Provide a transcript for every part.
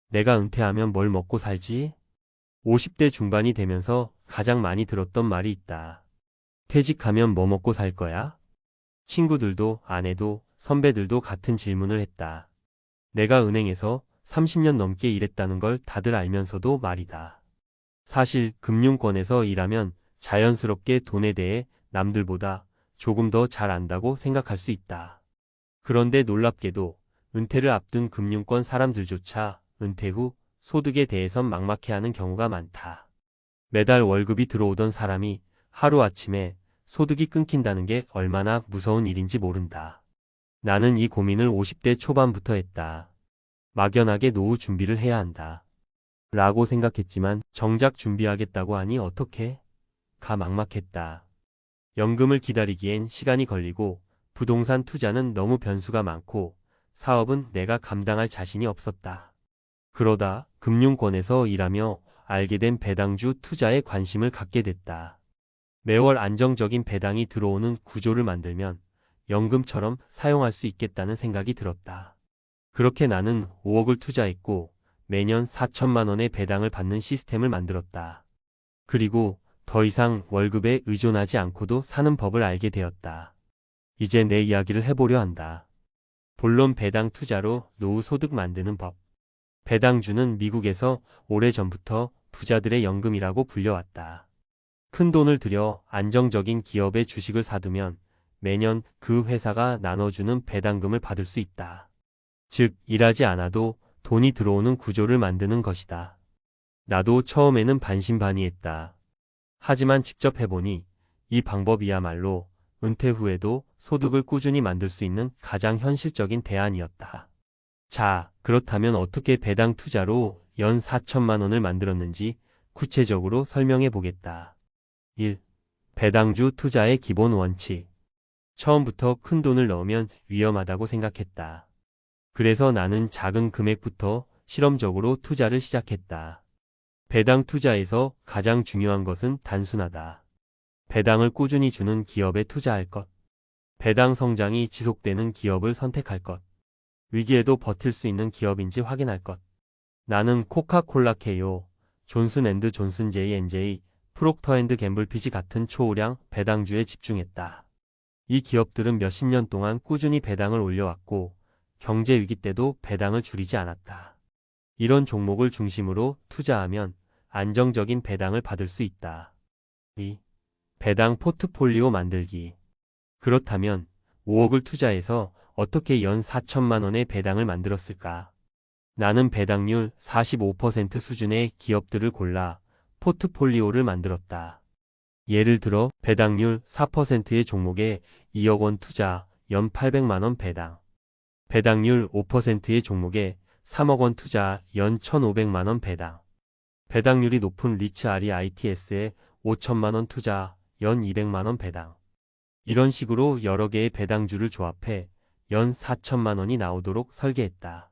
내가 은퇴하면 뭘 먹고 살지? 50대 중반이 되면서 가장 많이 들었던 말이 있다. 퇴직하면 뭐 먹고 살 거야? 친구들도 아내도 선배들도 같은 질문을 했다. 내가 은행에서 30년 넘게 일했다는 걸 다들 알면서도 말이다. 사실 금융권에서 일하면 자연스럽게 돈에 대해 남들보다 조금 더 잘 안다고 생각할 수 있다. 그런데 놀랍게도 은퇴를 앞둔 금융권 사람들조차 은퇴 후 소득에 대해선 막막해하는 경우가 많다. 매달 월급이 들어오던 사람이 하루아침에 소득이 끊긴다는 게 얼마나 무서운 일인지 모른다. 나는 이 고민을 50대 초반부터 했다. 막연하게 노후 준비를 해야 한다. 라고 생각했지만 정작 준비하겠다고 하니 어떡해? 가 막막했다. 연금을 기다리기엔 시간이 걸리고 부동산 투자는 너무 변수가 많고 사업은 내가 감당할 자신이 없었다. 그러다 금융권에서 일하며 알게 된 배당주 투자에 관심을 갖게 됐다. 매월 안정적인 배당이 들어오는 구조를 만들면 연금처럼 사용할 수 있겠다는 생각이 들었다. 그렇게 나는 5억을 투자했고 매년 4천만 원의 배당을 받는 시스템을 만들었다. 그리고 더 이상 월급에 의존하지 않고도 사는 법을 알게 되었다. 이제 내 이야기를 해보려 한다. 본론 배당 투자로 노후 소득 만드는 법. 배당주는 미국에서 오래전부터 부자들의 연금이라고 불려왔다. 큰 돈을 들여 안정적인 기업의 주식을 사두면 매년 그 회사가 나눠주는 배당금을 받을 수 있다. 즉, 일하지 않아도 돈이 들어오는 구조를 만드는 것이다. 나도 처음에는 반신반의했다. 하지만 직접 해보니 이 방법이야말로 은퇴 후에도 소득을 꾸준히 만들 수 있는 가장 현실적인 대안이었다. 자, 그렇다면 어떻게 배당 투자로 연 4천만 원을 만들었는지 구체적으로 설명해 보겠다. 1. 배당주 투자의 기본 원칙. 처음부터 큰 돈을 넣으면 위험하다고 생각했다. 그래서 나는 작은 금액부터 실험적으로 투자를 시작했다. 배당 투자에서 가장 중요한 것은 단순하다. 배당을 꾸준히 주는 기업에 투자할 것. 배당 성장이 지속되는 기업을 선택할 것. 위기에도 버틸 수 있는 기업인지 확인할 것. 나는 코카콜라 케이오, 존슨앤드존슨 J&J, 프록터앤드갬블 피지 같은 초우량 배당주에 집중했다. 이 기업들은 몇십 년 동안 꾸준히 배당을 올려왔고 경제 위기 때도 배당을 줄이지 않았다. 이런 종목을 중심으로 투자하면 안정적인 배당을 받을 수 있다. 2. 배당 포트폴리오 만들기. 그렇다면 5억을 투자해서 어떻게 연 4천만 원의 배당을 만들었을까? 나는 배당률 45% 수준의 기업들을 골라 포트폴리오를 만들었다. 예를 들어 배당률 4%의 종목에 2억 원 투자, 연 800만 원 배당. 배당률 5%의 종목에 3억 원 투자, 연 1,500만 원 배당. 배당률이 높은 리츠 REITS에 5천만 원 투자, 연 200만 원 배당. 이런 식으로 여러 개의 배당주를 조합해 연 4천만 원이 나오도록 설계했다.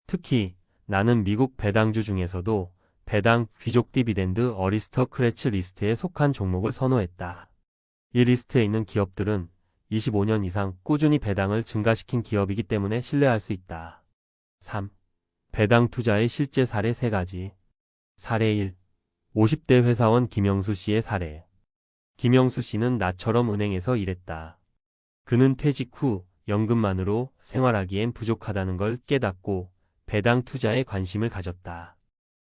특히 나는 미국 배당주 중에서도 배당 귀족 디비덴드 어리스터크래츠 리스트에 속한 종목을 선호했다. 이 리스트에 있는 기업들은 25년 이상 꾸준히 배당을 증가시킨 기업이기 때문에 신뢰할 수 있다. 3. 배당 투자의 실제 사례 3가지. 사례 1. 50대 회사원 김영수 씨의 사례. 김영수 씨는 나처럼 은행에서 일했다. 그는 퇴직 후 연금만으로 생활하기엔 부족하다는 걸 깨닫고 배당 투자에 관심을 가졌다.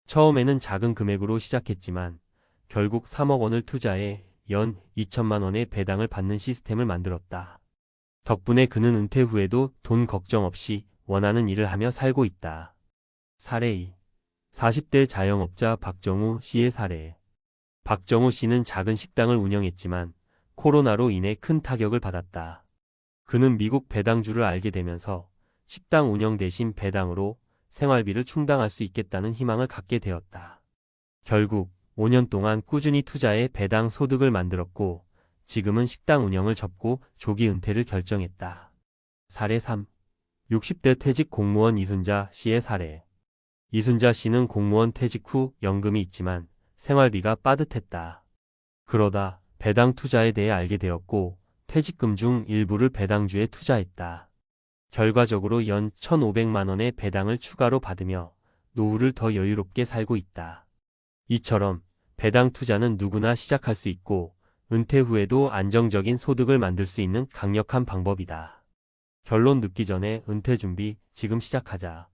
처음에는 작은 금액으로 시작했지만 결국 3억 원을 투자해 연 2천만 원의 배당을 받는 시스템을 만들었다. 덕분에 그는 은퇴 후에도 돈 걱정 없이 원하는 일을 하며 살고 있다. 사례 2. 40대 자영업자 박정우 씨의 사례. 박정우 씨는 작은 식당을 운영했지만 코로나로 인해 큰 타격을 받았다. 그는 미국 배당주를 알게 되면서 식당 운영 대신 배당으로 생활비를 충당할 수 있겠다는 희망을 갖게 되었다. 결국 5년 동안 꾸준히 투자해 배당 소득을 만들었고 지금은 식당 운영을 접고 조기 은퇴를 결정했다. 사례 3. 60대 퇴직 공무원 이순자 씨의 사례. 이순자 씨는 공무원 퇴직 후 연금이 있지만 생활비가 빠듯했다. 그러다 배당 투자에 대해 알게 되었고 퇴직금 중 일부를 배당주에 투자했다. 결과적으로 연 1,500만 원의 배당을 추가로 받으며 노후를 더 여유롭게 살고 있다. 이처럼 배당 투자는 누구나 시작할 수 있고 은퇴 후에도 안정적인 소득을 만들 수 있는 강력한 방법이다. 결론 듣기 전에 은퇴 준비 지금 시작하자.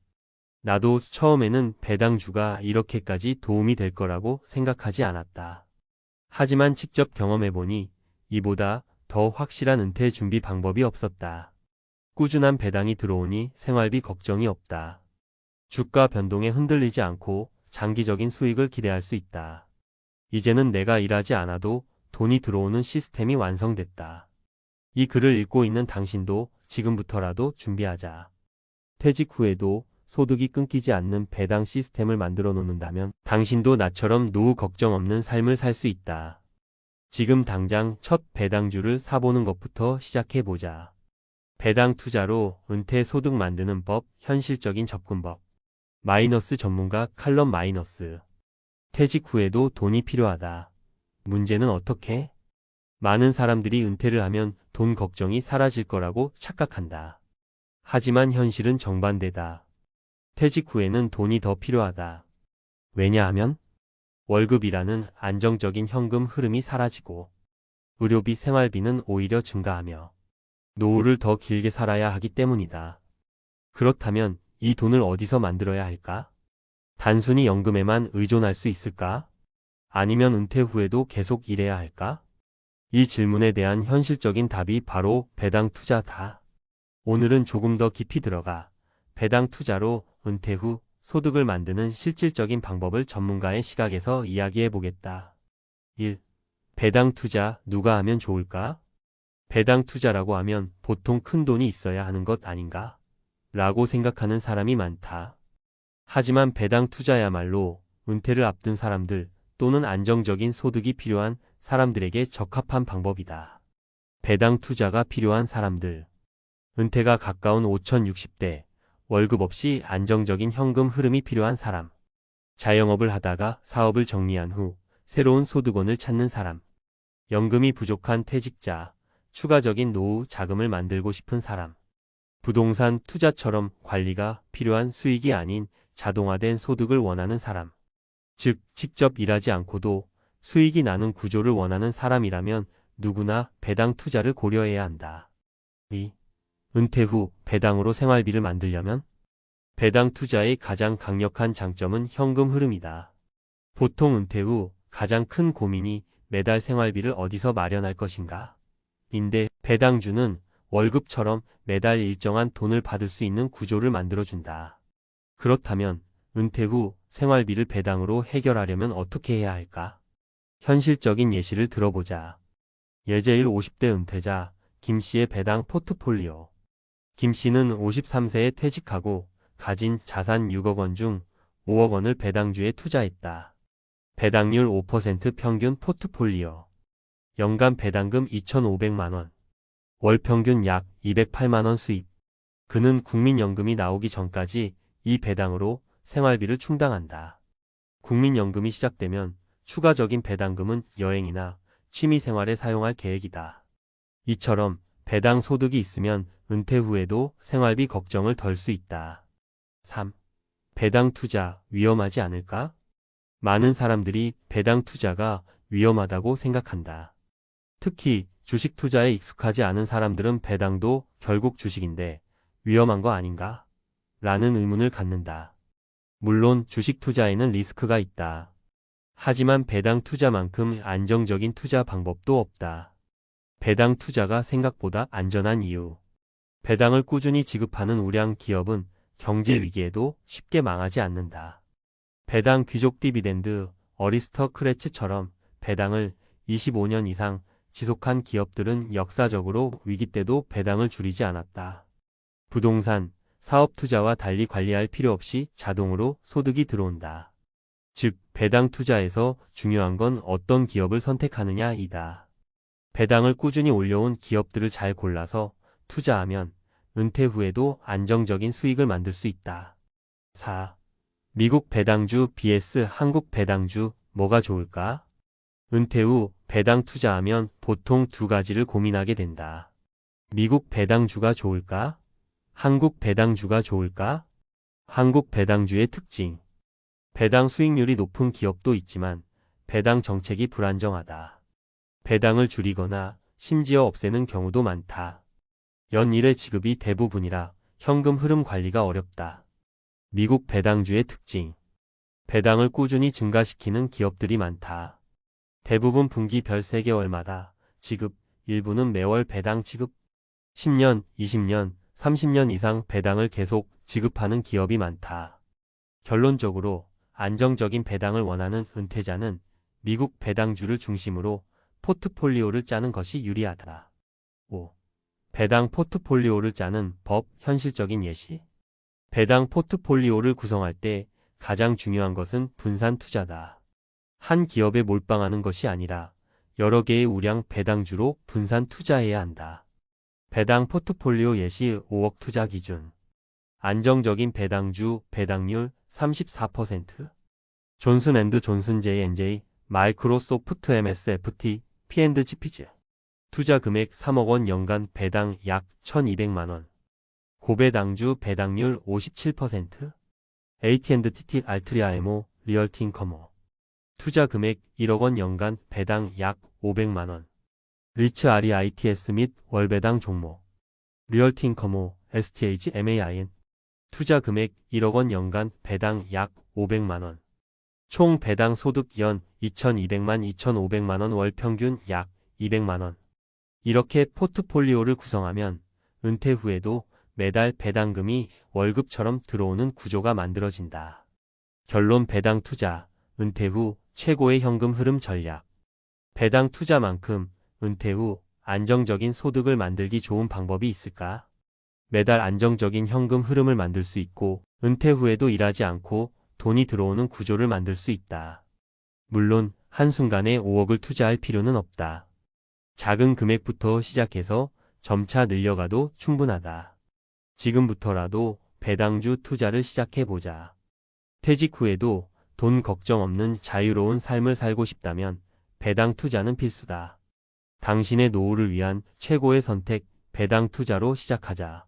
나도 처음에는 배당주가 이렇게까지 도움이 될 거라고 생각하지 않았다. 하지만 직접 경험해보니 이보다 더 확실한 은퇴 준비 방법이 없었다. 꾸준한 배당이 들어오니 생활비 걱정이 없다. 주가 변동에 흔들리지 않고 장기적인 수익을 기대할 수 있다. 이제는 내가 일하지 않아도 돈이 들어오는 시스템이 완성됐다. 이 글을 읽고 있는 당신도 지금부터라도 준비하자. 퇴직 후에도 소득이 끊기지 않는 배당 시스템을 만들어 놓는다면 당신도 나처럼 노후 걱정 없는 삶을 살 수 있다. 지금 당장 첫 배당주를 사보는 것부터 시작해보자. 배당 투자로 은퇴 소득 만드는 법, 현실적인 접근법. 마이너스 전문가 칼럼 마이너스. 퇴직 후에도 돈이 필요하다. 문제는 어떻게? 많은 사람들이 은퇴를 하면 돈 걱정이 사라질 거라고 착각한다. 하지만 현실은 정반대다. 퇴직 후에는 돈이 더 필요하다. 왜냐하면 월급이라는 안정적인 현금 흐름이 사라지고 의료비, 생활비는 오히려 증가하며 노후를 더 길게 살아야 하기 때문이다. 그렇다면 이 돈을 어디서 만들어야 할까? 단순히 연금에만 의존할 수 있을까? 아니면 은퇴 후에도 계속 일해야 할까? 이 질문에 대한 현실적인 답이 바로 배당 투자다. 오늘은 조금 더 깊이 들어가 배당 투자로 은퇴 후 소득을 만드는 실질적인 방법을 전문가의 시각에서 이야기해 보겠다. 1. 배당 투자 누가 하면 좋을까? 배당 투자라고 하면 보통 큰 돈이 있어야 하는 것 아닌가? 라고 생각하는 사람이 많다. 하지만 배당 투자야말로 은퇴를 앞둔 사람들 또는 안정적인 소득이 필요한 사람들에게 적합한 방법이다. 배당 투자가 필요한 사람들. 은퇴가 가까운 5060대, 월급 없이 안정적인 현금 흐름이 필요한 사람. 자영업을 하다가 사업을 정리한 후 새로운 소득원을 찾는 사람. 연금이 부족한 퇴직자, 추가적인 노후 자금을 만들고 싶은 사람. 부동산 투자처럼 관리가 필요한 수익이 아닌 자동화된 소득을 원하는 사람. 즉, 직접 일하지 않고도 수익이 나는 구조를 원하는 사람이라면 누구나 배당 투자를 고려해야 한다. 2. 은퇴 후 배당으로 생활비를 만들려면 배당 투자의 가장 강력한 장점은 현금 흐름이다. 보통 은퇴 후 가장 큰 고민이 매달 생활비를 어디서 마련할 것인가? 인데 배당주는 월급처럼 매달 일정한 돈을 받을 수 있는 구조를 만들어준다. 그렇다면 은퇴 후 생활비를 배당으로 해결하려면 어떻게 해야 할까? 현실적인 예시를 들어보자. 예제일 50대 은퇴자 김 씨의 배당 포트폴리오. 김 씨는 53세에 퇴직하고 가진 자산 6억 원 중 5억 원을 배당주에 투자했다. 배당률 5% 평균 포트폴리오. 연간 배당금 2,500만 원. 월 평균 약 208만 원 수입. 그는 국민연금이 나오기 전까지 이 배당으로 생활비를 충당한다. 국민연금이 시작되면 추가적인 배당금은 여행이나 취미생활에 사용할 계획이다. 이처럼 배당 소득이 있으면 은퇴 후에도 생활비 걱정을 덜 수 있다. 3. 배당 투자 위험하지 않을까? 많은 사람들이 배당 투자가 위험하다고 생각한다. 특히 주식 투자에 익숙하지 않은 사람들은 배당도 결국 주식인데 위험한 거 아닌가? 라는 의문을 갖는다. 물론 주식 투자에는 리스크가 있다. 하지만 배당 투자만큼 안정적인 투자 방법도 없다. 배당 투자가 생각보다 안전한 이유. 배당을 꾸준히 지급하는 우량 기업은 경제 위기에도 쉽게 망하지 않는다. 배당 귀족 디비덴드, 어리스터크래츠처럼 배당을 25년 이상 지속한 기업들은 역사적으로 위기 때도 배당을 줄이지 않았다. 부동산, 사업 투자와 달리 관리할 필요 없이 자동으로 소득이 들어온다. 즉, 배당 투자에서 중요한 건 어떤 기업을 선택하느냐이다. 배당을 꾸준히 올려온 기업들을 잘 골라서 투자하면 은퇴 후에도 안정적인 수익을 만들 수 있다. 4. 미국 배당주 vs 한국 배당주 뭐가 좋을까? 은퇴 후 배당 투자하면 보통 두 가지를 고민하게 된다. 미국 배당주가 좋을까? 한국 배당주가 좋을까? 한국 배당주의 특징. 배당 수익률이 높은 기업도 있지만 배당 정책이 불안정하다. 배당을 줄이거나 심지어 없애는 경우도 많다. 연일의 지급이 대부분이라 현금 흐름 관리가 어렵다. 미국 배당주의 특징. 배당을 꾸준히 증가시키는 기업들이 많다. 대부분 분기별 3개월마다 지급, 일부는 매월 배당 지급, 10년, 20년, 30년 이상 배당을 계속 지급하는 기업이 많다. 결론적으로 안정적인 배당을 원하는 은퇴자는 미국 배당주를 중심으로 포트폴리오를 짜는 것이 유리하다. 5. 배당 포트폴리오를 짜는 법, 현실적인 예시. 배당 포트폴리오를 구성할 때 가장 중요한 것은 분산 투자다. 한 기업에 몰빵하는 것이 아니라 여러 개의 우량 배당주로 분산 투자해야 한다. 배당 포트폴리오 예시 5억 투자 기준. 안정적인 배당주 배당률 34%. 존슨앤드존슨 J&J, 마이크로소프트 MSFT, P&G피즈. 투자 금액 3억 원 연간 배당 약 1,200만 원. 고배당주 배당률 57%. AT&T 알트리아 에모, 리얼티 인커머. 투자 금액 1억 원 연간 배당 약 500만 원. 리츠 아리 ITS 및 월배당 종목. 리얼티 인커머, STH MAIN. 투자 금액 1억 원 연간 배당 약 500만 원. 총 배당 소득 연 2,200만 2,500만 원 월 평균 약 200만 원. 이렇게 포트폴리오를 구성하면 은퇴 후에도 매달 배당금이 월급처럼 들어오는 구조가 만들어진다. 결론 배당 투자, 은퇴 후 최고의 현금 흐름 전략. 배당 투자만큼 은퇴 후 안정적인 소득을 만들기 좋은 방법이 있을까? 매달 안정적인 현금 흐름을 만들 수 있고 은퇴 후에도 일하지 않고 돈이 들어오는 구조를 만들 수 있다. 물론 한순간에 5억을 투자할 필요는 없다. 작은 금액부터 시작해서 점차 늘려가도 충분하다. 지금부터라도 배당주 투자를 시작해보자. 퇴직 후에도 돈 걱정 없는 자유로운 삶을 살고 싶다면 배당 투자는 필수다. 당신의 노후를 위한 최고의 선택, 배당 투자로 시작하자.